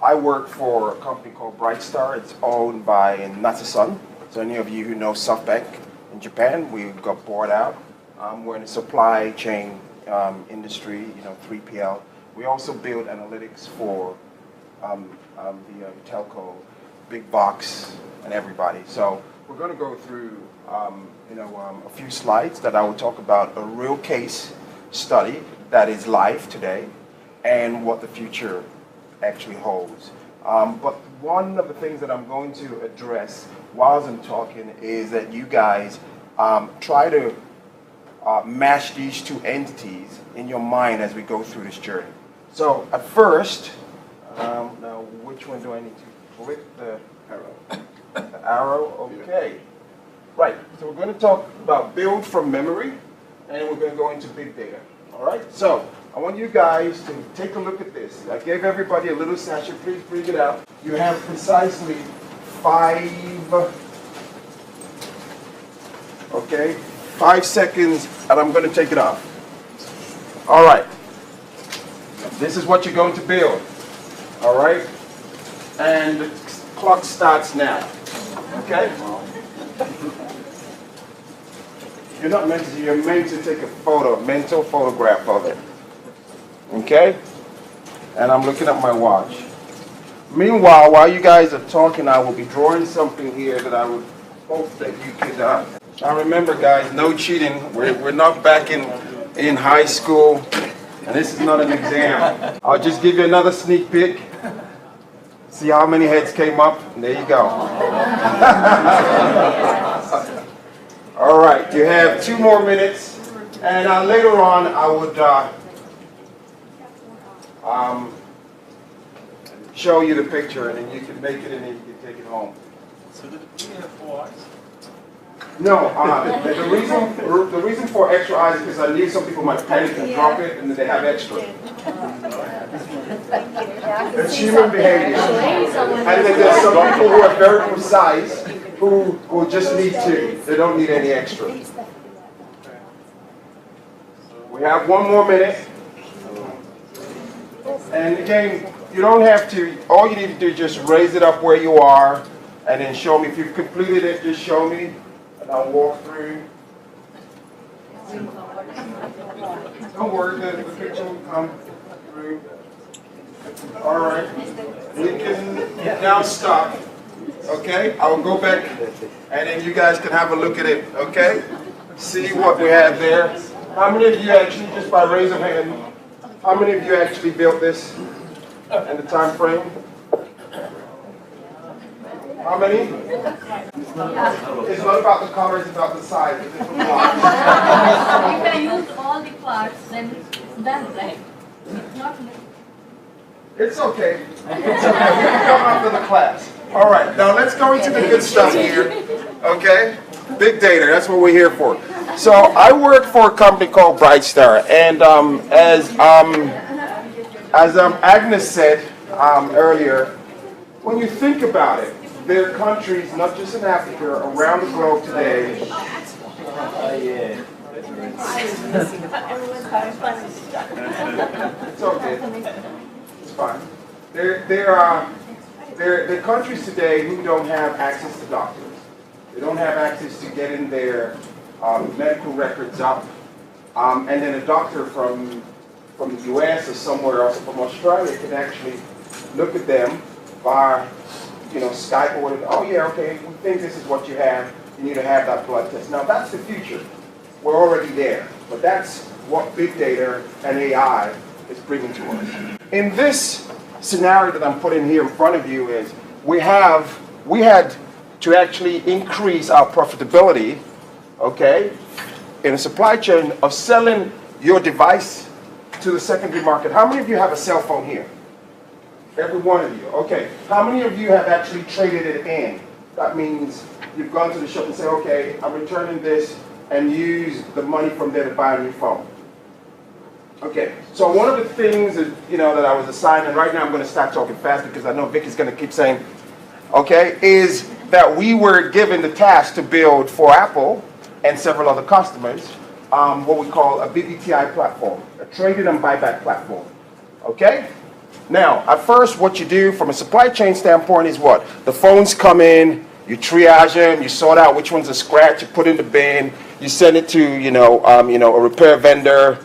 I work for a company called Brightstar. It's owned by Natsusun. So any of you who know SoftBank in Japan, we got bought out. We're in the supply chain industry, 3PL. We also build analytics for the telco, big box, and everybody. So we're going to go through a few slides that I will talk about a real case study that is live today and what the future actually holds. But one of the things that I'm going to address while I'm talking is that you guys try to match these two entities in your mind as we go through this journey. So at first, now which one do I need to click? The arrow. The arrow, okay. Right, so we're going to talk about build from memory, and we're going to go into big data. All right, so I want you guys to take a look at this. I gave everybody a little sachet. Please bring it out. You have precisely 5 seconds, and I'm going to take it off. All right. This is what you're going to build. All right? And the clock starts now. Okay? You're not meant to, you're meant to take a photo, a mental photograph of it. Okay? And I'm looking at my watch. Meanwhile, while you guys are talking, I will be drawing something here that I would hope that you could. Now remember, guys, no cheating. We're not back in high school, and this is not an exam. I'll just give you another sneak peek. See how many heads came up? And there you go. All right, you have 2 more minutes, and later on I would show you the picture, and then you can make it and then you can take it home. So did you have 4 eyes? No, the reason for extra eyes is because I knew some people might panic and drop it, and then they have extra. It's human behavior. And then there's some people who are very precise who will just need 2. They don't need any extra. We have 1 more minute. And again, you don't have to, all you need to do is just raise it up where you are and then show me. If you've completed it, just show me and I'll walk through. Don't worry, the picture will come through. All right, we can now stop. Okay, I'll go back and then you guys can have a look at it, okay? See what we have there. How many of you actually, just by raise of hand, how many of you actually built this in the time frame? How many? It's not about the color, it's about the size. It's different blocks. If I use all the parts, then it's done, right? Not It's okay. It's okay. We can come after the class. All right, now let's go into the good stuff here. Okay? Big data, that's what we're here for. So I work for a company called Brightstar, and as Agnes said earlier, when you think about it, there are countries, not just in Africa, around the globe today. It's okay. It's fine. There are countries today who don't have access to doctors. They don't have access to getting their medical records up. And then a doctor from the US or somewhere else, from Australia, can actually look at them via Skype or whatever. Oh yeah, okay, we think this is what you have. You need to have that blood test. Now that's the future. We're already there. But that's what big data and AI is bringing to us. In this scenario that I'm putting here in front of you is we had to actually increase our profitability, okay, in a supply chain of selling your device to the secondary market. How many of you have a cell phone here? Every one of you. Okay. How many of you have actually traded it in? That means you've gone to the shop and say, okay, I'm returning this, and use the money from there to buy a new phone. Okay. So one of the things that, that I was assigned, and right now I'm going to start talking fast because I know Vic is going to keep saying, okay, is that we were given the task to build for Apple and several other customers what we call a BBTI platform, a trade-in and buyback platform. Okay? Now, at first, what you do from a supply chain standpoint is what? The phones come in, you triage them, you sort out which one's a scratch, you put in the bin, you send it to, a repair vendor,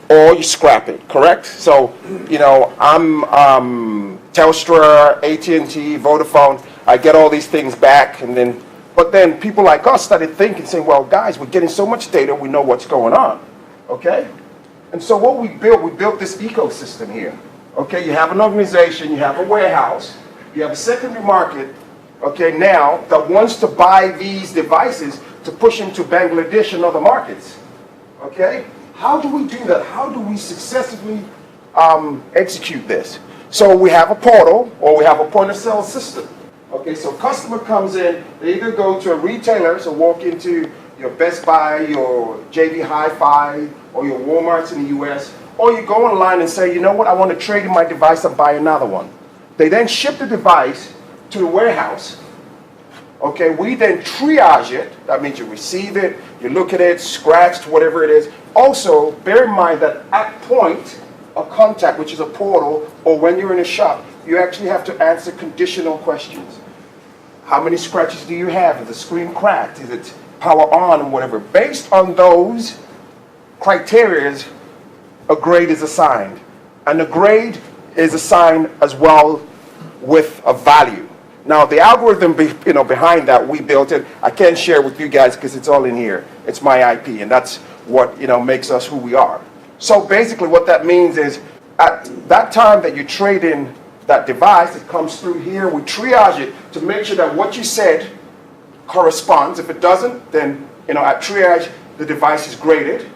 or you scrap it, correct? So, I'm Telstra, AT&T, Vodafone, I get all these things back, but then people like us started thinking, saying, well, guys, we're getting so much data, we know what's going on, okay? And so what we built this ecosystem here. Okay, you have an organization, you have a warehouse, you have a secondary market, okay, now that wants to buy these devices to push into Bangladesh and other markets. Okay, how do we do that? How do we successfully execute this? So we have a portal or we have a point of sale system. Okay, so customer comes in, they either go to a retailer, so walk into your Best Buy, your JB Hi-Fi, or your Walmarts in the US, or you go online and say, you know what, I want to trade in my device and buy another one. They then ship the device to the warehouse. Okay, we then triage it. That means you receive it, you look at it, scratched, whatever it is. Also, bear in mind that at point of contact, which is a portal, or when you're in a shop, you actually have to answer conditional questions. How many scratches do you have? Is the screen cracked? Is it power on and whatever? Based on those criteria, a grade is assigned. And the grade is assigned as well with a value. Now the algorithm behind that, we built it. I can't share with you guys because it's all in here. It's my IP, and that's what makes us who we are. So basically what that means is at that time that you trade in that device, it comes through here, we triage it to make sure that what you said corresponds. If it doesn't, then at triage the device is graded.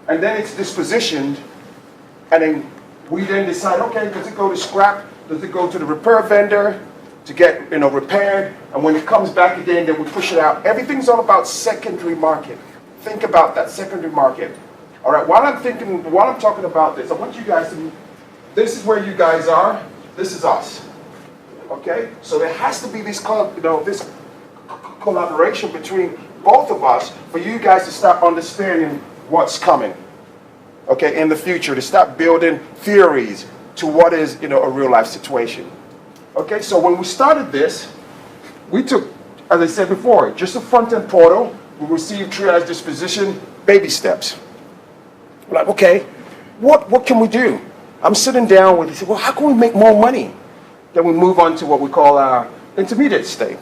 And then it's dispositioned, and then we then decide, okay, does it go to scrap? Does it go to the repair vendor to get repaired? And when it comes back again, then we push it out. Everything's all about secondary market. Think about that secondary market. All right, while I'm talking about this, I want you guys to, this is where you guys are, this is us. Okay? So there has to be this this collaboration between both of us for you guys to start understanding what's coming, okay, in the future, to start building theories to what is, a real life situation. Okay, so when we started this, we took, as I said before, just a front-end portal. We received triage disposition, baby steps. We're like, okay, what can we do? I'm sitting down with, well, how can we make more money? Then we move on to what we call our intermediate state.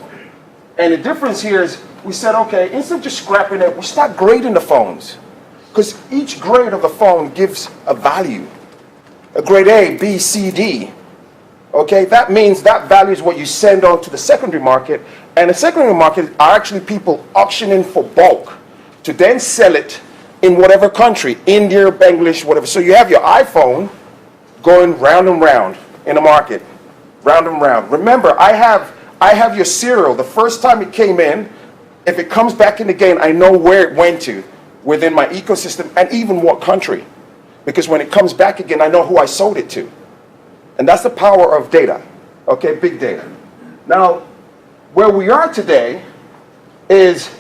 And the difference here is we said, okay, instead of just scrapping it, we start grading the phones. Because each grade of the phone gives a value. A grade A, B, C, D. Okay, that means that value is what you send on to the secondary market. And the secondary market are actually people auctioning for bulk to then sell it in whatever country, India, Bangladesh, whatever. So you have your iPhone going round and round in the market, round and round. Remember, I have your serial. The first time it came in, if it comes back in again, I know where it went to within my ecosystem and even what country. Because when it comes back again, I know who I sold it to. And that's the power of data, okay, big data. Now, where we are today is,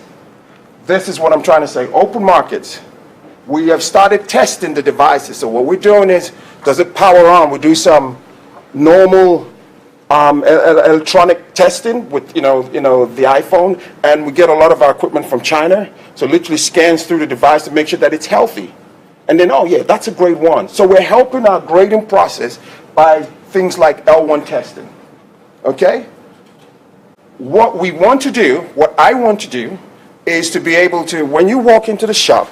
this is what I'm trying to say, open markets. We have started testing the devices. So what we're doing is, does it power on? We do some normal electronic testing with the iPhone, and we get a lot of our equipment from China. So literally scans through the device to make sure that it's healthy. And then, oh yeah, that's a grade 1. So we're helping our grading process by things like L1 testing. Okay? What we want to do, what I want to do, is to be able to, when you walk into the shop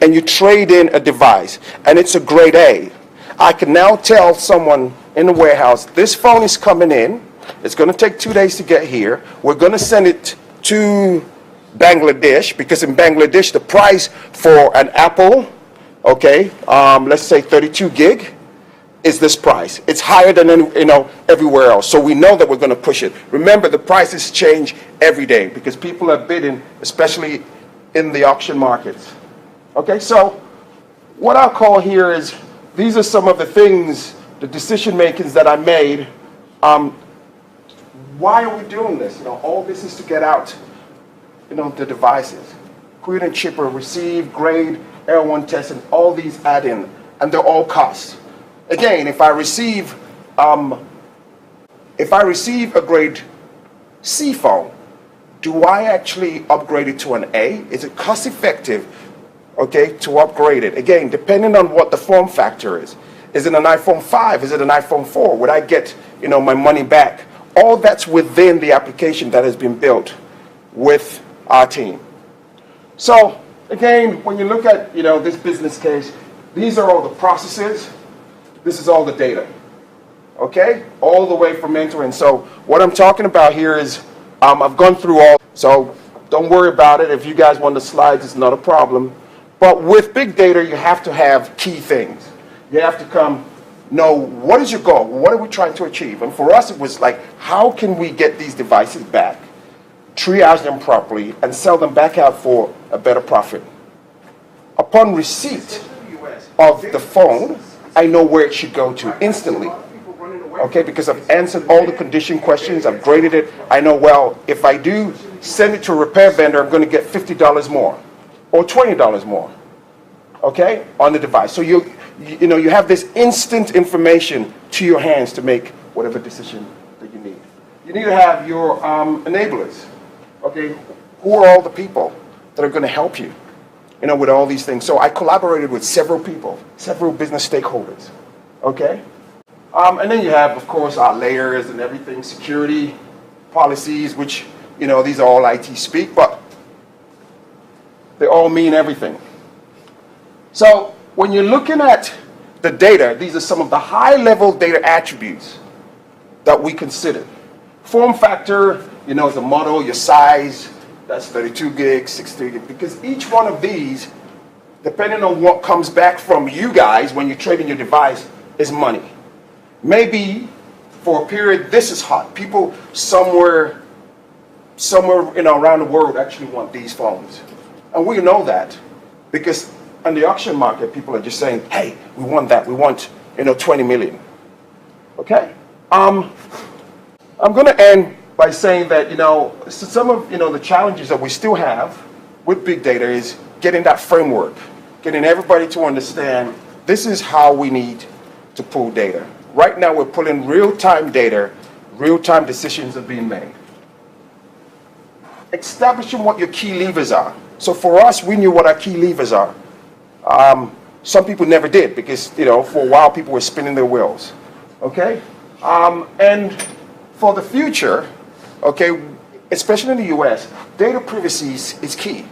and you trade in a device and it's a grade A, I can now tell someone in the warehouse, this phone is coming in, it's going to take 2 days to get here, we're going to send it to Bangladesh, because in Bangladesh the price for an Apple, okay, let's say 32 gig, is this price. It's higher than everywhere else. So we know that we're going to push it. Remember, the prices change every day because people are bidding, especially in the auction markets. Okay, so what I'll call here is, these are some of the things, the decision makings that I made. Why are we doing this? All this is to get out, the devices. Create and chipper, receive, grade, L1 test, and all these add in, and they're all costs. Again, if I receive if I receive a grade C phone, do I actually upgrade it to an A? Is it cost effective, okay, to upgrade it? Again, depending on what the form factor is. Is it an iPhone 5? Is it an iPhone 4? Would I get, my money back? All that's within the application that has been built with our team. So, again, when you look at, this business case, these are all the processes. This is all the data, okay? All the way from end to end. So what I'm talking about here is, I've gone through all, so don't worry about it. If you guys want the slides, it's not a problem. But with big data, you have to have key things. You have to know what is your goal? What are we trying to achieve? And for us, it was like, how can we get these devices back, triage them properly, and sell them back out for a better profit? Upon receipt of the phone, I know where it should go to instantly. Okay, because I've answered all the condition questions, I've graded it. I know, well, if I do send it to a repair vendor, I'm going to get $50 more or $20 more, okay, on the device. So you have this instant information to your hands to make whatever decision that you need. You need to have your enablers, okay? Who are all the people that are going to help you, with all these things? So I collaborated with several people, several business stakeholders, okay? And then you have, of course, our layers and everything, security policies, which, these are all IT speak, but they all mean everything. So when you're looking at the data, these are some of the high-level data attributes that we consider. Form factor, is a model, your size, that's 32 gigs, 63 gigs, because each one of these, depending on what comes back from you guys when you're trading your device, is money. Maybe for a period, this is hot. People somewhere around the world actually want these phones. And we know that because on the auction market, people are just saying, hey, we want that. We want, 20 million. Okay? I'm going to end by saying that, some of, the challenges that we still have with big data is getting that framework, getting everybody to understand this is how we need to pull data. Right now, we're pulling real-time data, real-time decisions are being made. Establishing what your key levers are. So for us, we knew what our key levers are. Some people never did because, for a while, people were spinning their wheels. Okay? And for the future, okay, especially in the US, data privacy is key.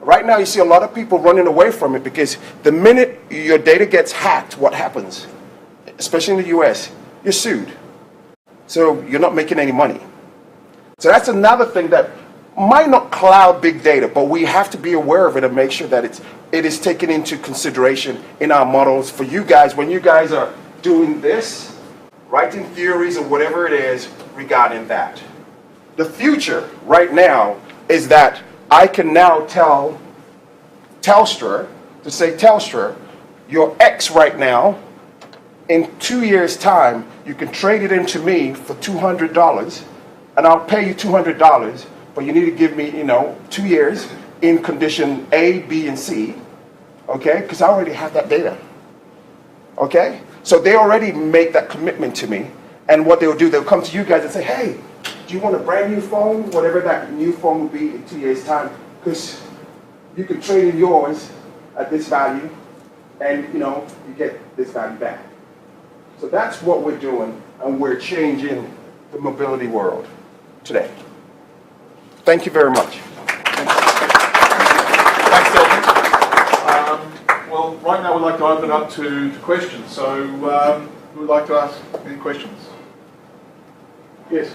Right now, you see a lot of people running away from it because the minute your data gets hacked, what happens? Especially in the US, you're sued. So you're not making any money. So that's another thing that might not cloud big data, but we have to be aware of it and make sure that it is taken into consideration in our models for you guys when you guys are doing this, writing theories or whatever it is regarding that. The future right now is that I can now tell Telstra to say, Telstra, your X right now, in 2 years' time, you can trade it into me for $200, and I'll pay you $200, but you need to give me, 2 years in condition A, B, and C, okay? Because I already have that data, okay? So they already make that commitment to me, and what they'll do, they'll come to you guys and say, hey, do you want a brand new phone, whatever that new phone will be in 2 years' time, because you can trade in yours at this value, and, you get this value back. So that's what we're doing, and we're changing the mobility world today. Thank you very much. Thanks, Elvin. Well, right now we'd like to open up to questions. So, who would like to ask any questions? Yes.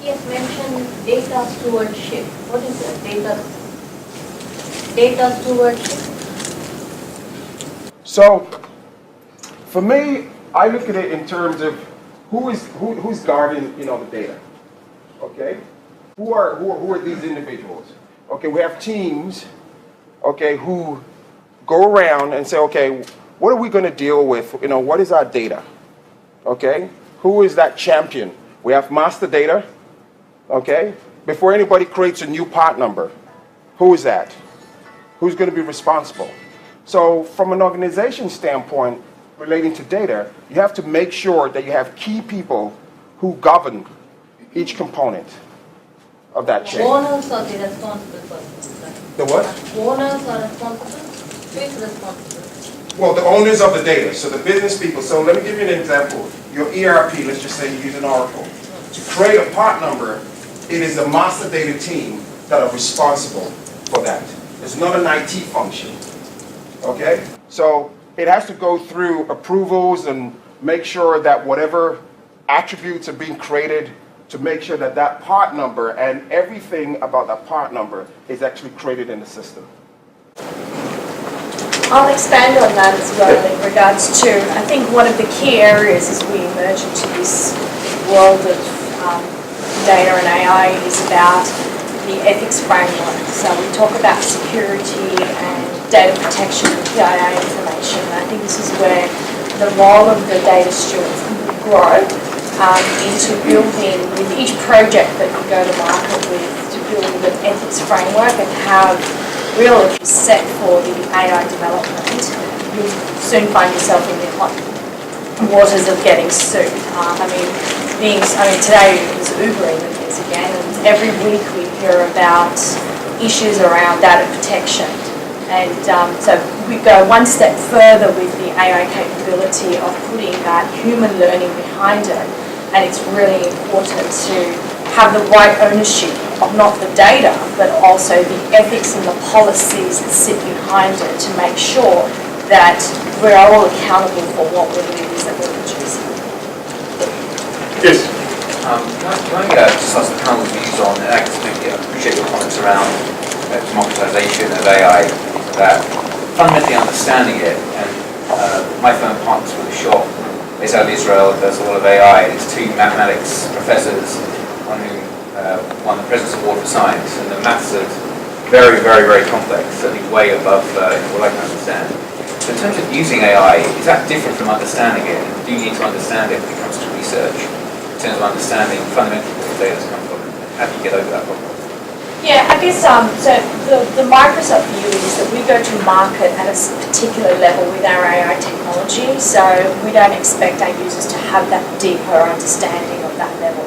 Yes, mentioned data stewardship. What is data stewardship? So, for me, I look at it in terms of who's guarding, the data. Okay, who are these individuals? Okay, we have teams, okay, who go around and say, okay, what are we going to deal with? What is our data? Okay, who is that champion? We have master data. Okay, before anybody creates a new part number, who is that? Who's going to be responsible? So, from an organization standpoint, relating to data, you have to make sure that you have key people who govern each component of that chain. Owners are the responsible person. The what? Owners are responsible. Who is responsible? Well, the owners of the data, so the business people. So let me give you an example. Your ERP, let's just say you use an Oracle. To create a part number, it is the master data team that are responsible for that. It's not an IT function, okay? So it has to go through approvals and make sure that whatever attributes are being created to make sure that that part number and everything about that part number is actually created in the system. I'll expand on that as well in regards to, I think one of the key areas as we emerge into this world of data and AI is about the ethics framework. So we talk about security and data protection and PII information. And I think this is where the role of the data stewards will grow into building with each project that you go to market with, to build an ethics framework and have real set for the AI development. You'll soon find yourself in the hot waters of getting sued. Today it was Uber in the news again, and every week we hear about issues around data protection. And so we go one step further with the AI capability of putting that human learning behind it. And it's really important to have the right ownership of not the data, but also the ethics and the policies that sit behind it to make sure that we are all accountable for what it is that we're producing. Yes. Can I just ask the panel's views on, and I appreciate your comments around democratization of AI, that fundamentally understanding it, and my firm partners with a shop based out of Israel that does a lot of AI, and it's two mathematics professors, one who won the President's Award for Science, and the maths are very, very, very complex, certainly way above what I can understand. So in terms of using AI, is that different from understanding it? And do you need to understand it when it comes to research, in terms of understanding fundamentally where the data's come from? How do you get over that problem? Yeah, I guess so the Microsoft view is that we go to market at a particular level with our AI technology, so we don't expect our users to have that deeper understanding of that level.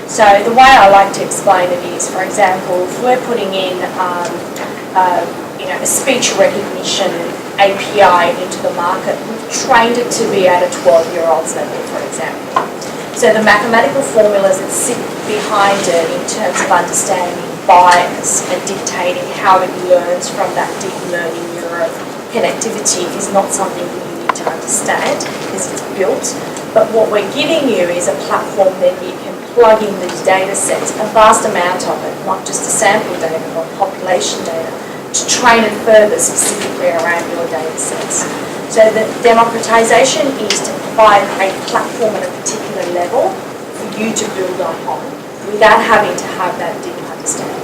So the way I like to explain it is, for example, if we're putting in a speech recognition API into the market, we've trained it to be at a 12-year-old's level, for example. So the mathematical formulas that sit behind it in terms of understanding bias and dictating how it learns from that deep learning neural connectivity is not something that you need to understand because it's built. But what we're giving you is a platform that you can plug in these data sets, a vast amount of it, not just the sample data or population data, to train it further specifically around your data sets. So the democratization is to provide a platform at a particular level for you to build on without having to have that deep understanding.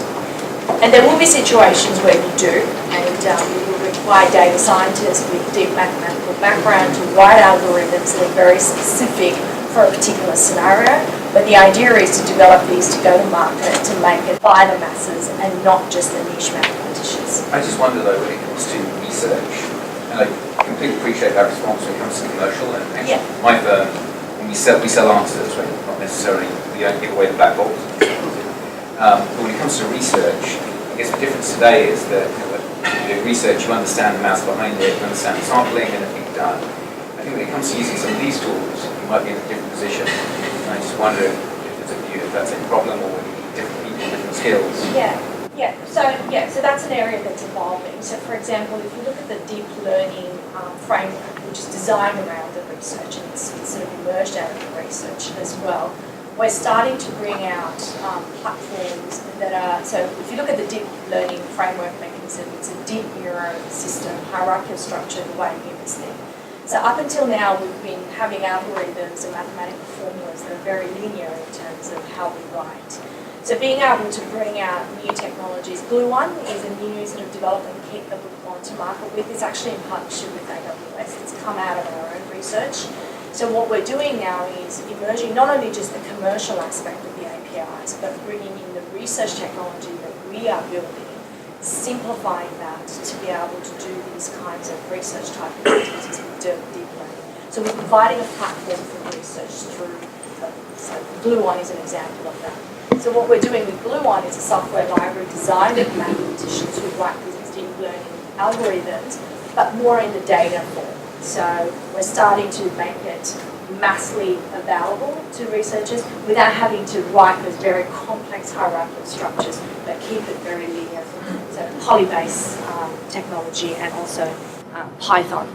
And there will be situations where you do, and you will require data scientists with deep mathematical background to write algorithms that are very specific for a particular scenario. But the idea is to develop these to go to market to make it by the masses and not just the niche mathematicians. I just wonder though, when it comes to research, and I completely appreciate that response when it comes to commercial, and actually my firm, when we sell answers, right? Not necessarily, we don't give away the black box. But when it comes to research, I guess the difference today is that you do research, you understand the maths behind it, you understand the sampling and everything done. I think when it comes to using some of these tools, you might be in a different position. And I just wonder if there's a view if that's a problem or whether you need different people, different skills. So that's an area that's evolving. So for example, if you look at the deep learning framework, which is designed around the research, and it's sort of emerged out of the research as well, we're starting to bring out platforms that are, so if you look at the deep learning framework mechanism, it's a deep neural system, hierarchical structure, the way humans think. So up until now, we've been having algorithms and mathematical formulas that are very linear in terms of how we write. So being able to bring out new technologies, Blue One is a new sort of development kit that we've gone to market with. It's actually in partnership with AWS. It's come out of our own research. So what we're doing now is emerging not only just the commercial aspect of the APIs, but bringing in the research technology that we are building, simplifying that to be able to do these kinds of research type activities with deep learning. So we're providing a platform for research through, so Gluon is an example of that. So what we're doing with Gluon is a software library designed for mathematicians who write these deep learning algorithms, but more in the data form. So we're starting to make it massively available to researchers without having to write those very complex hierarchical structures, but keep it very linear. So Polybase technology and also Python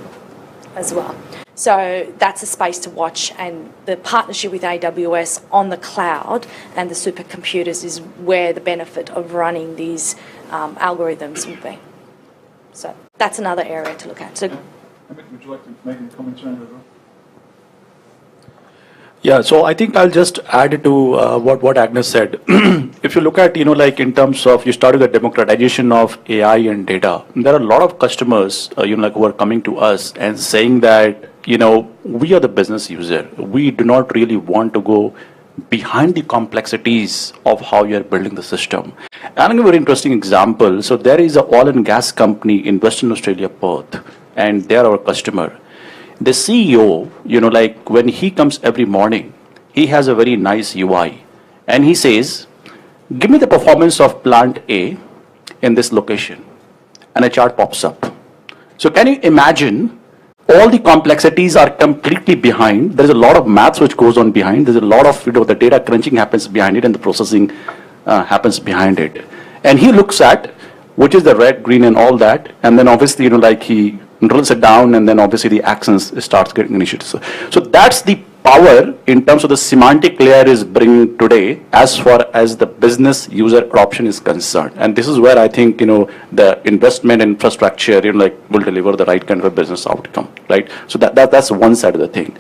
as well. So that's a space to watch, and the partnership with AWS on the cloud and the supercomputers is where the benefit of running these algorithms will be. So that's another area to look at. So, Would you like to make any comments around it as well? Yeah, so I think I'll just add to what Agnes said. If you look at, like in terms of, you started the democratization of AI and data, there are a lot of customers, like who are coming to us and saying that, we are the business user. We do not really want to go behind the complexities of how you are building the system. And I'll give a very interesting example. So there is an oil and gas company in Western Australia, Perth, and they are our customer. The CEO, like when he comes every morning, he has a very nice UI. And he says, give me the performance of plant A in this location. And a chart pops up. So can you imagine, all the complexities are completely behind. There's a lot of maths which goes on behind. There's a lot of, the data crunching happens behind it and the processing happens behind it. And he looks at which is the red, green, and all that. And then obviously, like he drills it down, and then obviously the actions starts getting initiated. So that's the power in terms of the semantic layer is bringing today as far as the business user adoption is concerned. And this is where I think, the investment infrastructure, will deliver the right kind of a business outcome, right? So that's one side of the thing.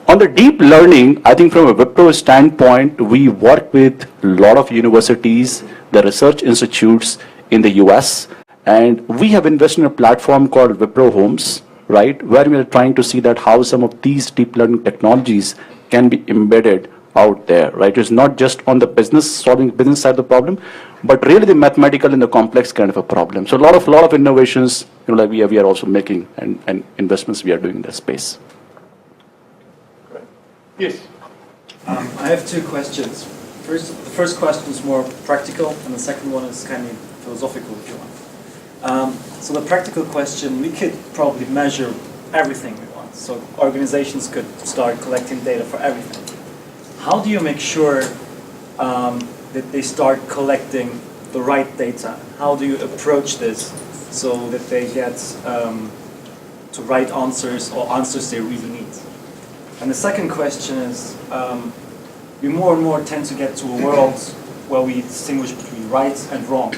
On the deep learning, I think from a Wipro standpoint, we work with a lot of universities, the research institutes in the US, and we have invested in a platform called Wipro Homes, right, where we are trying to see that how some of these deep learning technologies can be embedded out there, right? It's not just on the solving business side of the problem, but really the mathematical and the complex kind of a problem. So a lot of innovations, like we are also making and investments we are doing in that space. Great. Yes. I have two questions. The first question is more practical, and the second one is kind of philosophical, if you want. So the practical question, we could probably measure everything we want. So organizations could start collecting data for everything. How do you make sure that they start collecting the right data? How do you approach this so that they get to right answers or answers they really need? And the second question is, we more and more tend to get to a world where we distinguish between right and wrong.